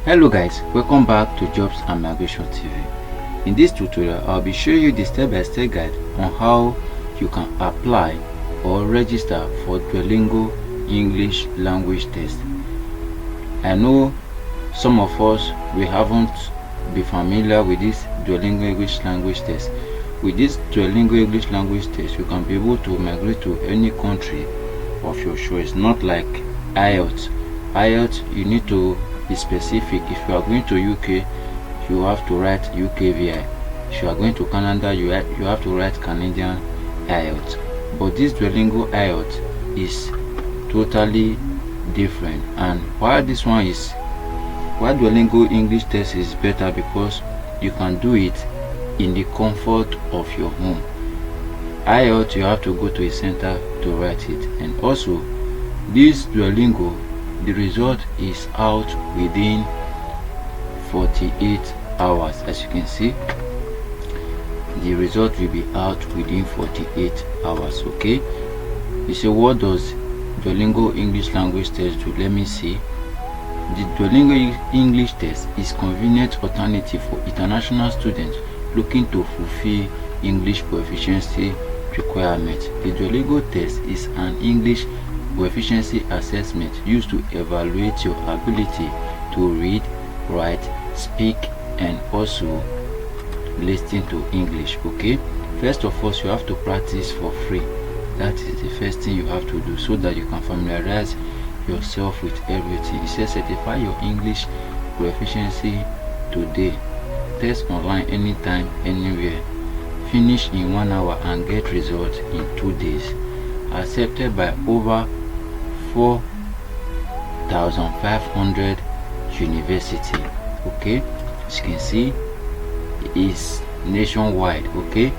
Hello guys, welcome back to Jobs and Migration TV. In this tutorial, I'll be showing you the step-by-step guide on how you can apply or register for Duolingo English language test. I know some of us, we haven't been familiar with this Duolingo English language test. With this Duolingo English language test, you can be able to migrate to any country of your choice, not like IELTS. IELTS, you need to be specific. If you are going to UK, you have to write UKVI. If you are going to Canada, you have to write Canadian IELTS. But this Duolingo IELTS is totally different. And why Duolingo English test is better, because you can do it in the comfort of your home. IELTS, you have to go to a center to write it. And also, this Duolingo, the result is out within 48 hours. As you can see, the result will be out within 48 hours. Okay, you say, what does Duolingo English language test do? Let me see. The Duolingo English test is convenient alternative for international students looking to fulfill English proficiency requirements. The Duolingo test is an English proficiency assessment used to evaluate your ability to read, write, speak, and also listen to English. Okay, first of all, you have to practice for free. That is the first thing you have to do, so that you can familiarize yourself with everything. It says certify your English proficiency today. Test online anytime, anywhere. Finish in 1 hour and get results in 2 days. Accepted by over 4,500 university. Okay, as you can see, it is nationwide. Okay,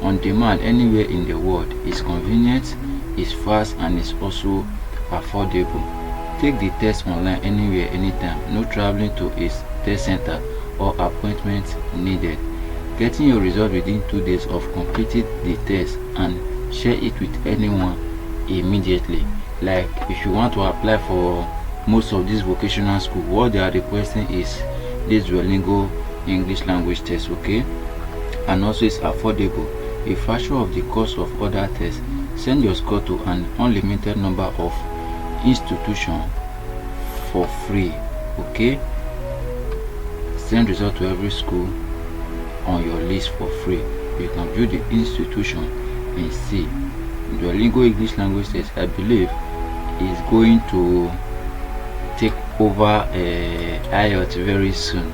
on demand anywhere in the world. It's convenient, it's fast, and it's also affordable. Take the test online anywhere, anytime. No traveling to a test center or appointment needed. Getting your result within 2 days of completing the test, and share it with anyone immediately. Like if you want to apply for most of these vocational school, what they are requesting is this Duolingo English language test. Okay, and also it's affordable, a fraction of the cost of other tests. Send your score to an unlimited number of institutions for free. Okay, send result to every school on your list for free. You can view the institution and see. Duolingo English language test, I believe, is going to take over IELTS very soon.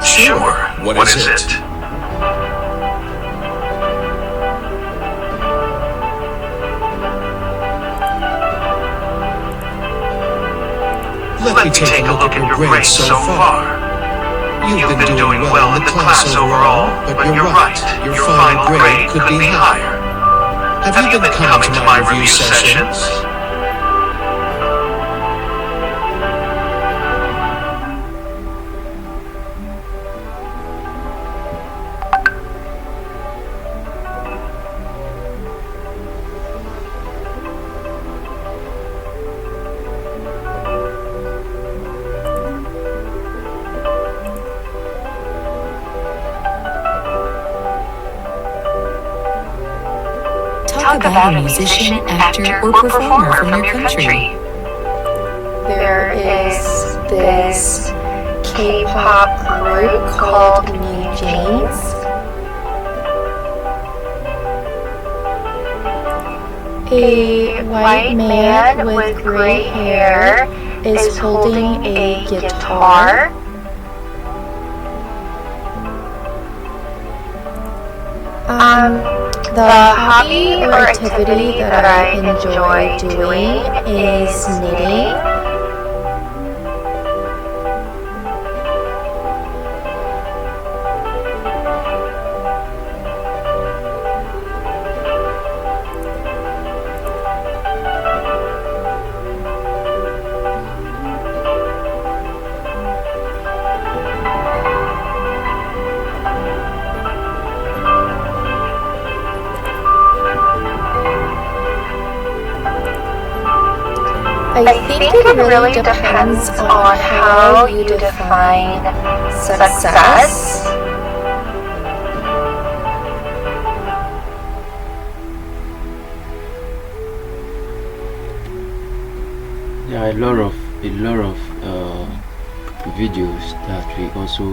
Sure. What is it? Let me take a look at your grades so far. You've been doing well in the class overall, but you're right, your final grade could be higher. Have you been coming to my review sessions? Talk about a musician, actor, or performer from your country. There is this K-pop group called New Jeans. A white man with gray hair is holding a guitar. The hobby or activity that I enjoy doing is knitting. I think it really depends on how you define success. There are a lot of videos that will also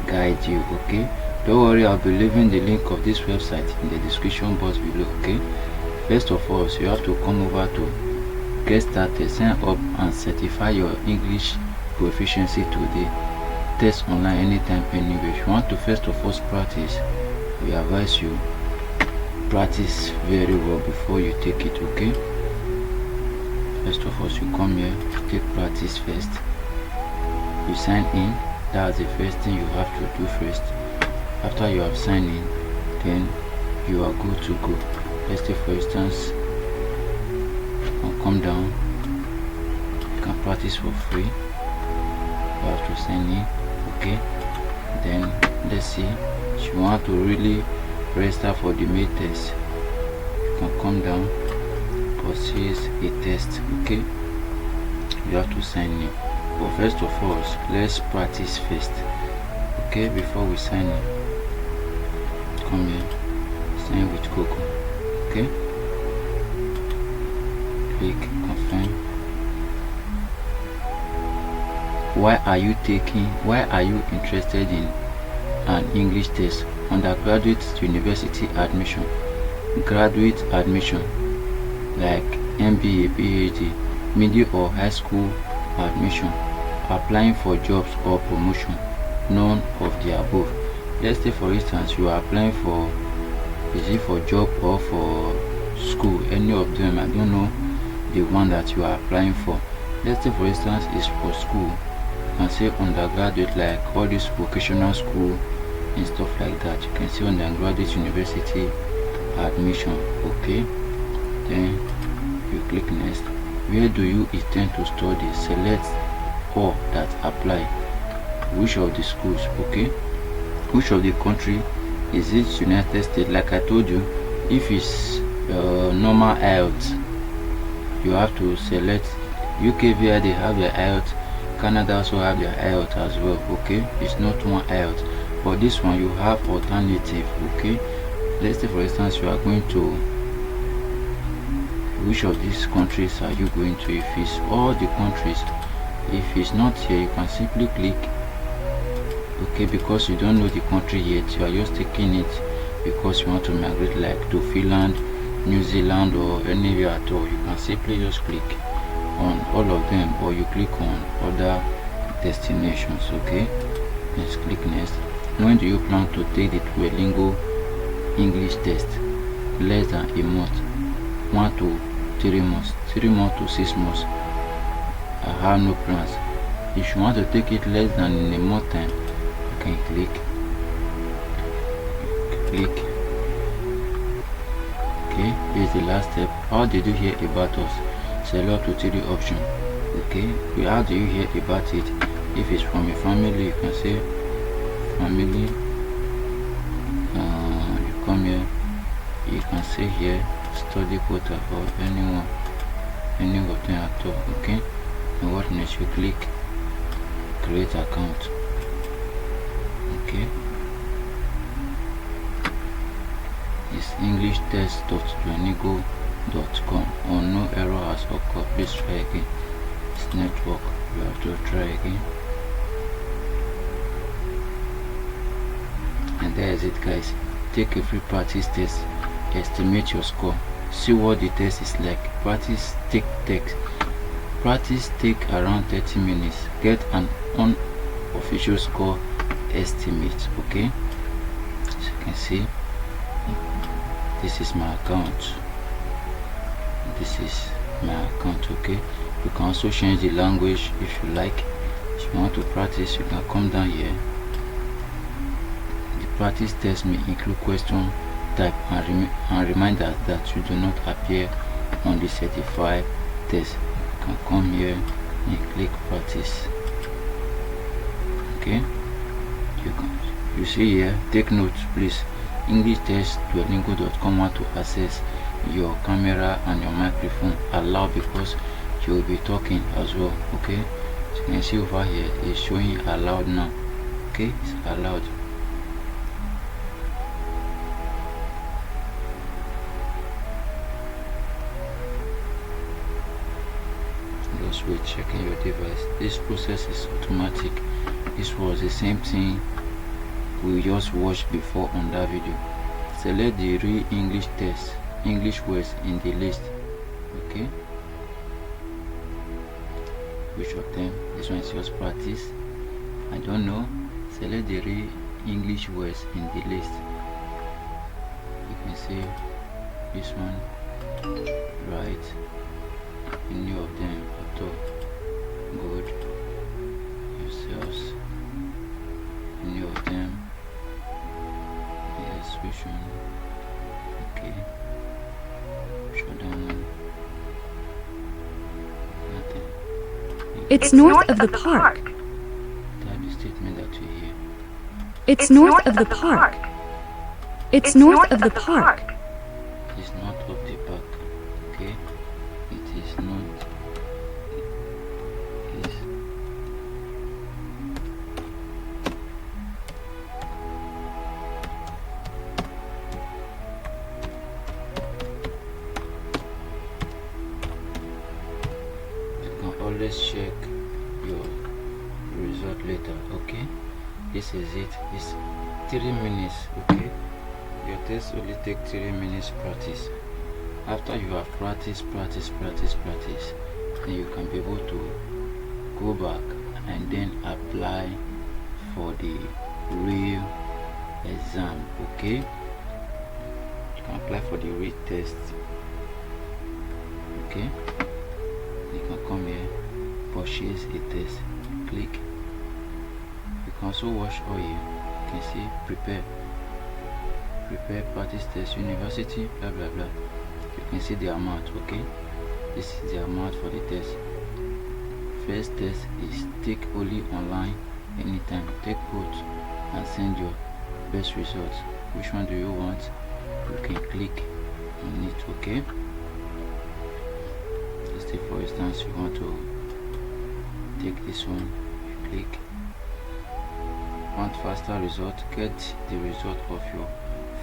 guide you. Okay, don't worry, I'll be leaving the link of this website in the description box below. Okay, first of all, you have to come over to get started, sign up and certify your English proficiency today. Test online anytime, anywhere. If you want to first of all practice, we advise you practice very well before you take it. Okay, first of all, you come here, take practice first. You sign in. That's the first thing you have to do first. After you have signed in, then you are good to go. Let's say for instance, come down, you can practice for free. You have to sign in. Okay, then let's see if you want to really register for the main test, you can come down, purchase a test. Okay, you have to sign in, but first of all, let's practice first. Okay, before we sign in, come here, sign with Coco. Okay, click confirm. Why are you interested in an English test? Undergraduate university admission, graduate admission like MBA, PhD, middle or high school admission, applying for jobs or promotion, none of the above. Let's say for instance you are applying for, is it for job or for school? Any of them, I don't know the one that you are applying for. Let's say for instance is for school, you can say undergraduate, like all this vocational school and stuff like that. You can see undergraduate university admission. Okay, then you click next. Where do you intend to study? Select all that apply. Which of the schools? Okay, which of the country? Is it United States? Like I told you, if it's normal IELTS, you have to select UK. Via they have their IELTS, Canada also have their IELTS as well. Okay, it's not one IELTS. For this one you have alternative. Okay, let's say for instance you are going to, which of these countries are you going to? If it's all the countries, if it's not here, you can simply click okay, because you don't know the country yet, you are just taking it because you want to migrate like to Finland, New Zealand or anywhere at all. You can simply just click on all of them, or you click on other destinations. Okay, let's click next. When do you plan to take the Duolingo English test? Less than a month, 1 to 3 months, 3 months to 6 months. I have no plans. If you want to take it less than in a month time, you can click. Okay, here's the last step. How did you hear about us? Select to 3 options. Okay, how do you hear about it? If it's from your family, you can say family. You come here, you can say here study quota or anyone, any of them at all. Okay, and what next? You click create account. Okay, it's englishtest.duolingo.com. or no error has occurred. Please try again. It's network, you have to try again. And there is it, guys. Take a free practice test, estimate your score, see what the test is like. Practice take around 30 minutes. Get an unofficial score estimate. Okay, as you can see, this is my account. Okay, you can also change the language if you like. If you want to practice, you can come down here. The practice test may include question type and reminders that you do not appear on the certified test. You can come here and click practice. Okay, you see here, take note please. English test duolingo.com want to access your camera and your microphone allow, because you will be talking as well. Okay, so you can see over here it's showing allowed now. Okay, it's allowed. Just wait, checking your device. This process is automatic. This was the same thing we just watched before on that video. Select the real English words in the list. Okay, which of them? This one is just practice. I don't know. Select the real English words in the list. You can see this one, right? Any of them at all. Good. Yourselves. Any of them. Yes, which one? Okay. Show them one. Nothing. It's north of the park. Type the statement that you hear. It's north of the park. It's north of the park. It's not of the park. Okay, it is not. Is you can always check your result later. Okay, this is it. It's 3 minutes. Okay, your test only take 3 minutes practice. After you have practice, then you can be able to go back and then apply for the real exam. Okay, you can apply for the real test. Okay, you can come here, purchase a test, click. You can also watch all here. You can see prepare practice test, university, blah blah blah. You can see the amount. Okay, this is the amount for the test. First test is take only online anytime. Take both and send your best results. Which one do you want? You can click on it. Okay, let's say for instance you want to take this one. You click. Want faster result? Get the result of your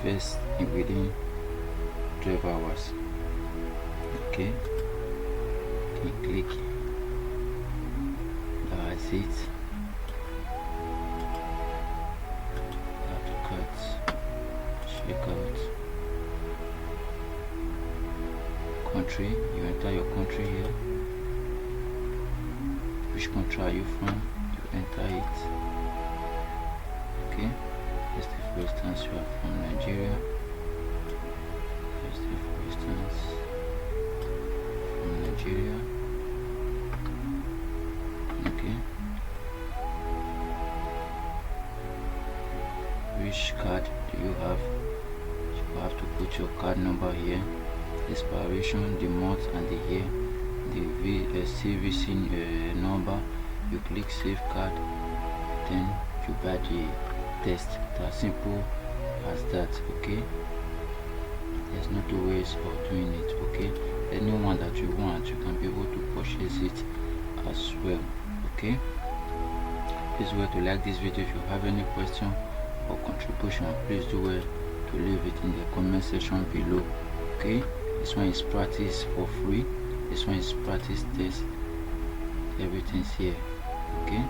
first within 12 hours. Okay, you can click. That's it. You have to cut, check out country. You enter your country here. Which country are you from? You enter it. Okay, let's say for instance you are from Nigeria. Let's say for instance from Nigeria. Okay, which card do you have? You have to put your card number here, expiration, the month and the year, the CVC number. You click save card, then you buy the test. As simple as that. Okay, there's no two ways of doing it. Okay, anyone that you want, you can be able to purchase it as well. Okay, please do well to like this video. If you have any question or contribution, please do well to leave it in the comment section below. Okay, this one is practice for free. This one is practice test. Everything's here. Okay.